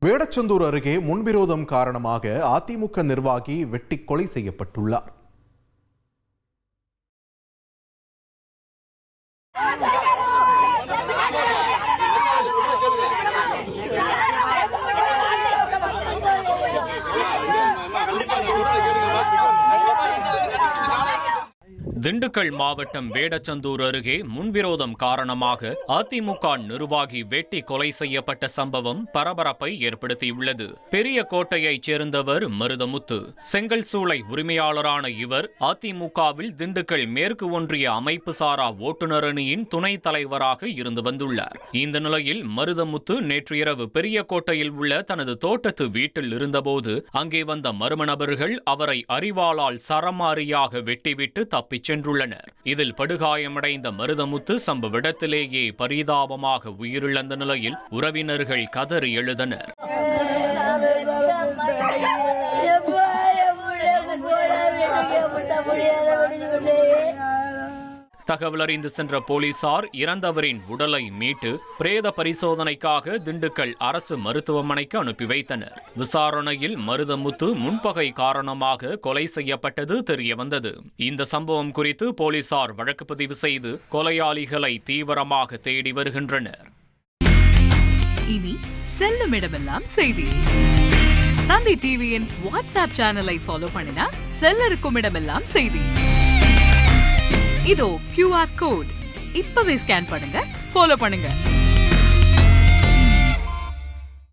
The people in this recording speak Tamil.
வேடச்சந்தூர் அருகே முன்விரோதம் காரணமாக அதிமுக நிர்வாகி வெட்டி கொலை செய்யப்பட்டுள்ளார். திண்டுக்கல் மாவட்டம் வேடச்சந்தூர் அருகே முன்விரோதம் காரணமாக அதிமுக நிர்வாகி வெட்டி கொலை செய்யப்பட்ட சம்பவம் பரபரப்பை ஏற்படுத்தியுள்ளது. பெரிய கோட்டையைச் சேர்ந்தவர் மருதமுத்து. செங்கல் சூளை உரிமையாளரான இவர் அதிமுகவில் திண்டுக்கல் மேற்கு ஒன்றிய அமைப்பு சாரா ஓட்டுநர் அணியின் துணைத் தலைவராக இருந்து வந்துள்ளார். இந்த நிலையில் மருதமுத்து நேற்று இரவு பெரிய கோட்டையில் உள்ள தனது தோட்டத்து வீட்டில் இருந்தபோது அங்கே வந்த மர்ம நபர்கள் அவரை அரிவாளால் சரமாரியாக வெட்டிவிட்டு தப்பிச் சென்றுள்ளனர். இதில் படுகாயமடைந்த மருதமுத்து சம்பவ இடத்திலேயே பரிதாபமாக உயிரிழந்த நிலையில் உறவினர்கள் கதறி எழுதனர். தகவல் அறிந்து சென்ற போலீசார் இறந்தவரின் உடலை மீட்டு பிரேத பரிசோதனைக்காக திண்டுக்கல் அரசு மருத்துவமனைக்கு அனுப்பி வைத்தனர். விசாரணையில் மருதமுத்து முன்பகை காரணமாக கொலை செய்யப்பட்டது தெரியவந்தது. இந்த சம்பவம் குறித்து போலீசார் வழக்கு பதிவு செய்து கொலையாளிகளை தீவிரமாக தேடி வருகின்றனர். இனி செல்லும் இடமெல்லாம் செய்தி. தந்தி டிவியின் வாட்ஸ்அப் சேனலை ஃபாலோ பண்ணினா செல்ல இருக்கும் இடமெல்லாம் செய்தி. இதோ QR கோட் இப்பவே ஸ்கேன் பண்ணுங்க, ஃபாலோ பண்ணுங்க.